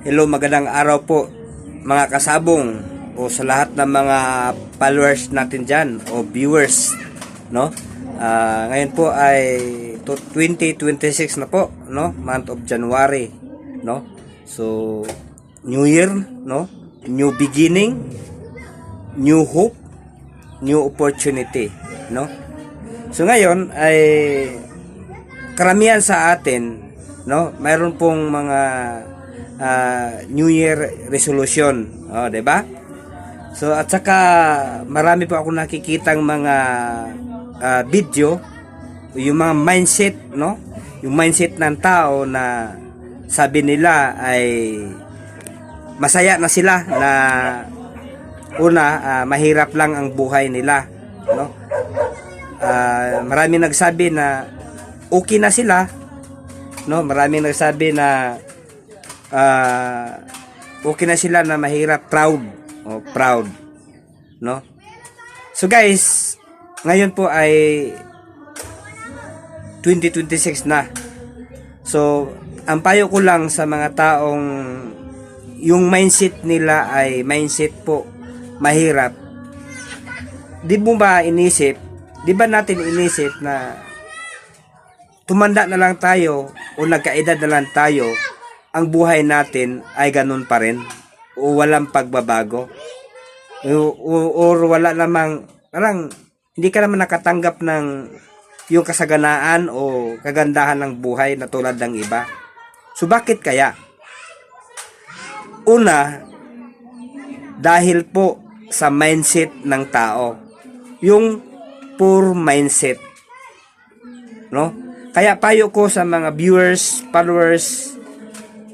Hello, magandang araw po mga kasabong o sa lahat ng mga followers natin dyan o viewers, no? Ngayon po ay 2026 na po, no? Month of January, no? So, New Year, no? New beginning, new hope, new opportunity, no? So ngayon ay karamihan sa atin, no? Mayroon pong mga New Year resolution, 'di ba? So at saka marami po ako nakikitang mga video, yung mga mindset, no? Yung mindset ng tao na sabi nila ay masaya na sila na una, mahirap lang ang buhay nila, no? Marami nagsabi na okay na sila, no? Marami nagsabi na okay na sila na mahirap, proud, no? So guys, ngayon po ay 2026 na. So ang payo ko lang sa mga taong yung mindset nila ay mindset po mahirap, di ba natin inisip na tumanda na lang tayo o nagkaedad na lang tayo, ang buhay natin ay ganun pa rin o walang pagbabago o wala namang parang hindi ka naman nakatanggap ng yung kasaganaan o kagandahan ng buhay na tulad ng iba. So bakit kaya? Una, dahil po sa mindset ng tao, yung poor mindset, no? Kaya payo ko sa mga viewers, followers,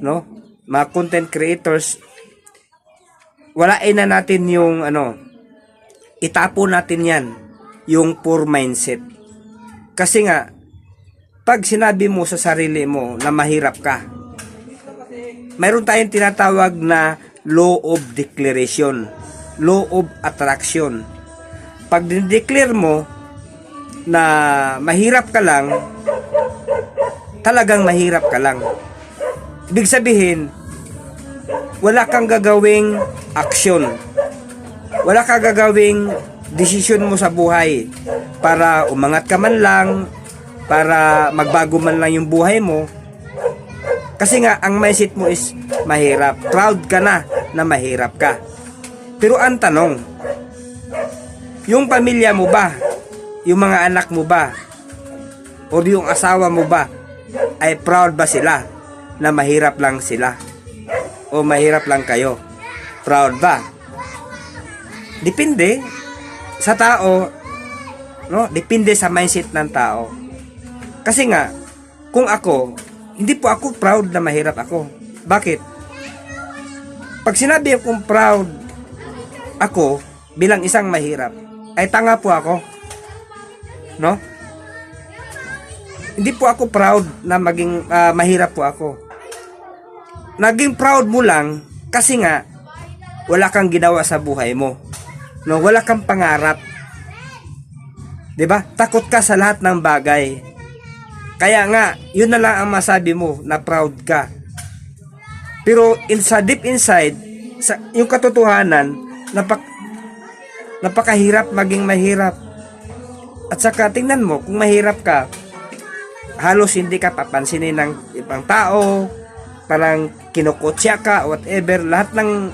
no, mga content creators, walain na natin yung itapo natin yan, yung poor mindset. Kasi nga pag sinabi mo sa sarili mo na mahirap ka, mayroon tayong tinatawag na law of declaration, law of attraction. Pag dineclare mo na mahirap ka lang, talagang mahirap ka lang. Ibig sabihin, wala kang gagawing aksyon. Wala kang gagawing desisyon mo sa buhay para umangat ka man lang, para magbago man lang yung buhay mo. Kasi nga, ang mindset mo is mahirap. Proud ka na mahirap ka. Pero ang tanong, yung pamilya mo ba, yung mga anak mo ba, o yung asawa mo ba, ay proud ba sila na mahirap lang sila o mahirap lang kayo? Proud ba? Depende sa tao, no? Depende sa mindset ng tao. Kasi nga, kung ako, hindi po ako proud na mahirap ako. Bakit? Pag sinabi akong proud ako bilang isang mahirap, ay tanga po ako, no? Hindi po ako proud na maging mahirap po ako. Naging proud mo lang kasi nga wala kang ginawa sa buhay mo, no? Wala kang pangarap, 'di ba? Takot ka sa lahat ng bagay. Kaya nga, yun na lang ang masabi mo na proud ka. Pero deep inside, yung katotohanan, napakahirap maging mahirap. At saka tingnan mo, kung mahirap ka, halos hindi ka papansinin ng ibang tao, parang kinukutya ka, whatever, lahat ng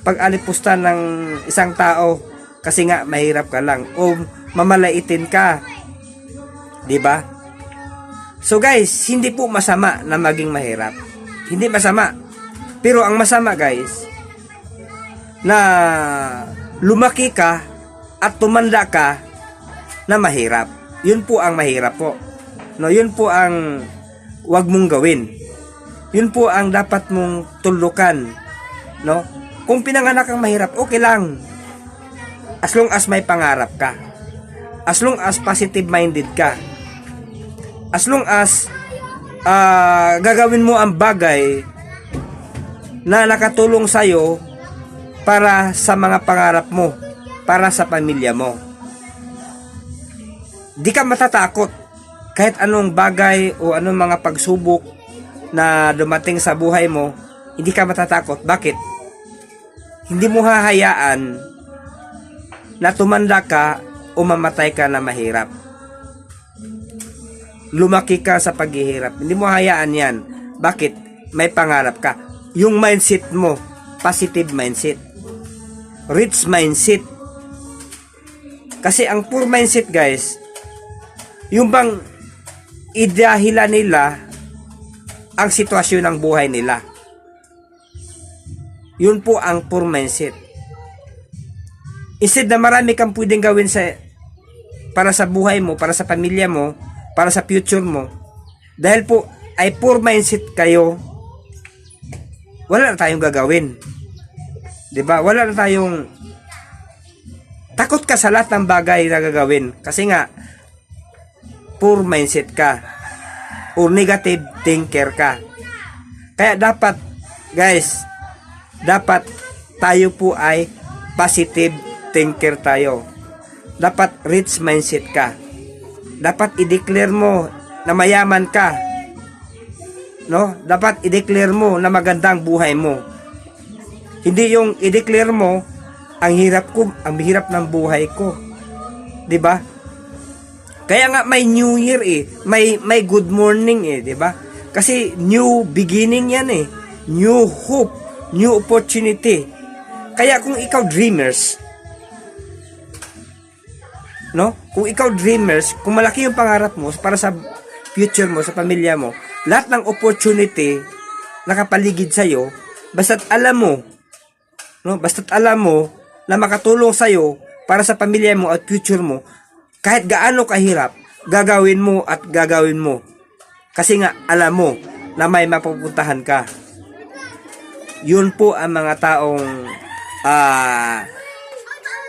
pag-alipusta ng isang tao kasi nga mahirap ka lang o mamalaitin ka, di ba? So guys, hindi po masama na maging mahirap, hindi masama. Pero ang masama guys, na lumaki ka at tumanda ka na mahirap. Yun po ang mahirap po, no? Yun po ang wag mong gawin. Yun po ang dapat mong tulukan, no? Kung pinanganak kang mahirap, okay lang. As long as may pangarap ka. As long as positive minded ka. As long as gagawin mo ang bagay na nakatulong sa'yo para sa mga pangarap mo, para sa pamilya mo. Di ka matatakot kahit anong bagay o anong mga pagsubok na dumating sa buhay mo, Hindi ka matatakot. Bakit? Hindi mo hahayaan na tumanda ka o mamatay ka na mahirap. Lumaki ka sa paghihirap. Hindi mo hayaan yan. Bakit? May pangarap ka. Yung mindset mo, positive mindset. Rich mindset. Kasi ang poor mindset, guys, yung bang idahila nila ang sitwasyon ng buhay nila. Yun po ang poor mindset. Instead na marami kang pwedeng gawin para sa buhay mo, para sa pamilya mo, para sa future mo, dahil po ay poor mindset kayo, wala na tayong gagawin. 'Di ba? Wala na tayong takot ka sa lahat ng bagay na gagawin kasi nga poor mindset ka or negative thinker ka. Kaya dapat, guys, dapat tayo po ay positive thinker tayo. Dapat rich mindset ka. Dapat i-declare mo na mayaman ka. No? Dapat i-declare mo na magandang buhay mo. Hindi yung i-declare mo ang hirap ng buhay ko. 'Di ba? Kaya nga may new year may good morning 'di ba? Kasi new beginning 'yan New hope, new opportunity. Kaya kung ikaw dreamers, no? Kung ikaw dreamers, kung malaki yung pangarap mo para sa future mo, sa pamilya mo, lahat ng opportunity nakapaligid sa iyo, basta't alam mo, no? Basta't alam mo na makatulong sa iyo para sa pamilya mo at future mo, kahit gaano kahirap, gagawin mo at gagawin mo. Kasi nga alam mo na may mapupuntahan ka. Yun po ang mga taong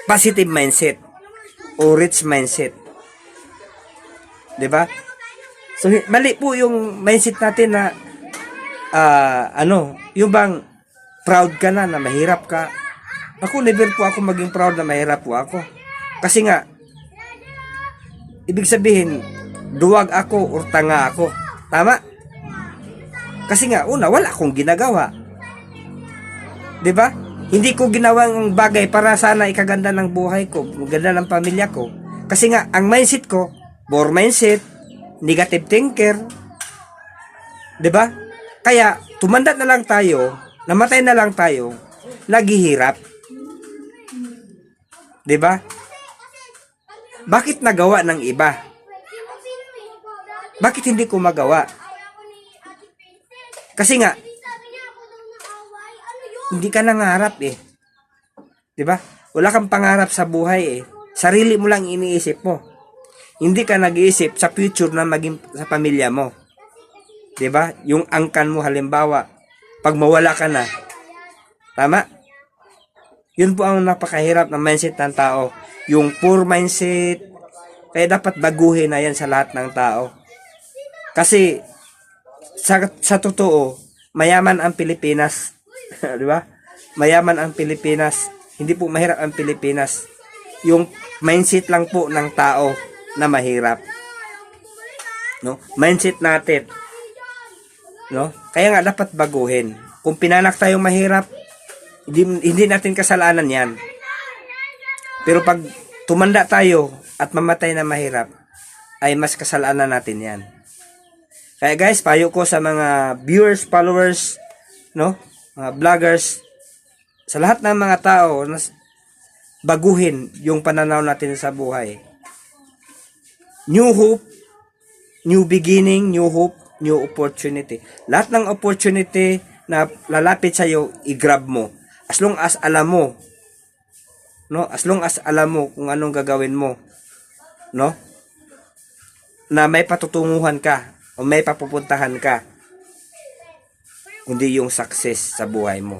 positive mindset o rich mindset. 'Di ba? So mali po yung mindset natin na yung bang proud ka na mahirap ka. Ako never po ako maging proud na mahirap po ako. Kasi nga ibig sabihin duwag ako o tanga ako. Tama? Kasi nga una wala akong ginagawa. 'Di ba? Hindi ko ginawa ang bagay para sana ikaganda ng buhay ko, maganda ng pamilya ko. Kasi nga, ang mindset ko, poor mindset, negative thinker. 'Di ba? Kaya, tumanda na lang tayo, namatay na lang tayo, naghihirap. 'Di ba? Bakit nagawa ng iba? Bakit hindi ko magawa? Kasi nga, hindi ka nangarap 'Di ba? Wala kang pangarap sa buhay Sarili mo lang iniisip mo. Hindi ka nag-iisip sa future na maging sa pamilya mo. 'Di ba? Yung angkan mo halimbawa, pag mawala ka na. Tama? Yun po ang napakahirap na mindset ng tao. Yung poor mindset. Kaya dapat baguhin na yan sa lahat ng tao. Kasi sa totoo, mayaman ang Pilipinas. 'Di ba? Mayaman ang Pilipinas. Hindi po mahirap ang Pilipinas. Yung mindset lang po ng tao na mahirap. No? Mindset natin. No? Kaya nga dapat baguhin. Kung pinanak tayong mahirap, hindi natin kasalanan 'yan. Pero pag tumanda tayo at mamatay na mahirap, ay mas kasalanan natin 'yan. Kaya guys, payo ko sa mga viewers, followers, no? Mga vloggers, sa lahat ng mga tao na baguhin yung pananaw natin sa buhay. New hope, new beginning, new hope, new opportunity. Lahat ng opportunity na lalapit sa iyo, i-grab mo. As long as alam mo, no? As long as alam mo kung anong gagawin mo, no? Na may patutunguhan ka o may papupuntahan ka. Kundi yung success sa buhay mo.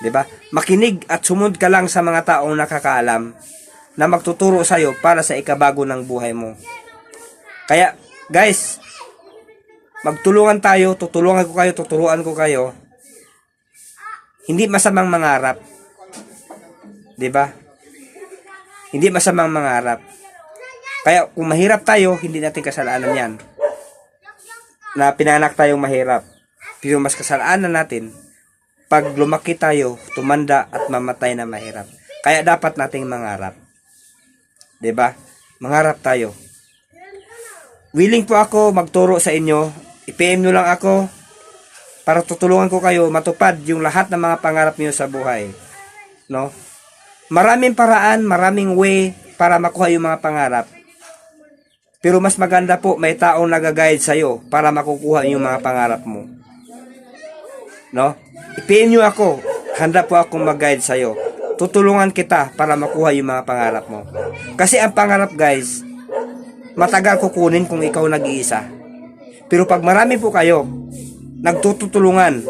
'Di ba? Makinig at sumunod ka lang sa mga taong nakakaalam na magtuturo sa iyo para sa ikabago ng buhay mo. Kaya, guys, magtulungan tayo, tutulungan ko kayo, tuturuan ko kayo. Hindi masamang mangarap. 'Di ba? Hindi masamang mangarap. Kaya kung mahirap tayo, hindi natin kasalanan 'yan. Na pinanak tayong mahirap. Pero mas kasalanan natin pag lumaki tayo, tumanda at mamatay na mahirap. Kaya dapat nating mangarap. 'Di ba? Mangarap tayo. Willing po ako magturo sa inyo. I-PM nyo lang ako para tutulungan ko kayo matupad yung lahat ng mga pangarap niyo sa buhay. No? Maraming paraan, maraming way para makuha yung mga pangarap. Pero mas maganda po may taong nag-guide sa'yo para makukuha yung mga pangarap mo. No? I-PM nyo ako. Handa po akong mag-guide sa'yo. Tutulungan kita para makuha yung mga pangarap mo. Kasi ang pangarap, guys, matagal kukunin kung ikaw nag-iisa. Pero pag marami po kayo, nagtutulungan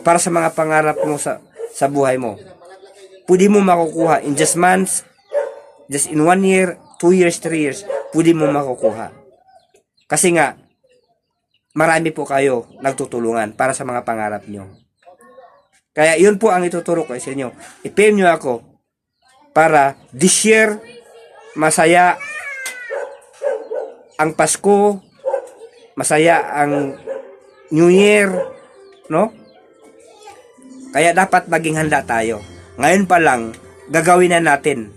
para sa mga pangarap mo sa buhay mo, pwede mo makukuha in just months, just in 1 year, 2 years, 3 years, pwede mo makukuha. Kasi nga, marami po kayo nagtutulungan para sa mga pangarap nyo. Kaya yun po ang ituturo ko sa inyo. I-PM nyo ako para this year, masaya ang Pasko, masaya ang New Year, no? Kaya dapat maging handa tayo. Ngayon pa lang, gagawin na natin.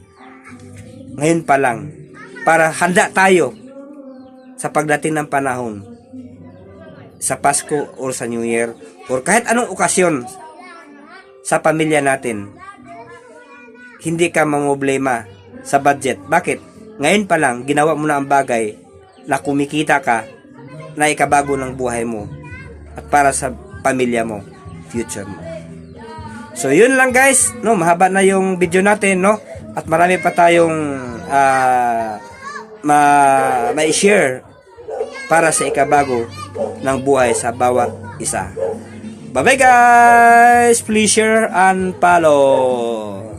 Ngayon pa lang. Para handa tayo sa pagdating ng panahon. Sa Pasko o sa New Year. O kahit anong okasyon sa pamilya natin. Hindi ka mamroblema sa budget. Bakit? Ngayon pa lang, ginawa mo na ang bagay na kumikita ka na ikabago ng buhay mo at para sa pamilya mo, future mo. So yun lang guys, no, mahaba na yung video natin, no? At marami pa tayong ma-share para sa ikabago ng buhay sa bawat isa. Bye bye guys, please share and follow.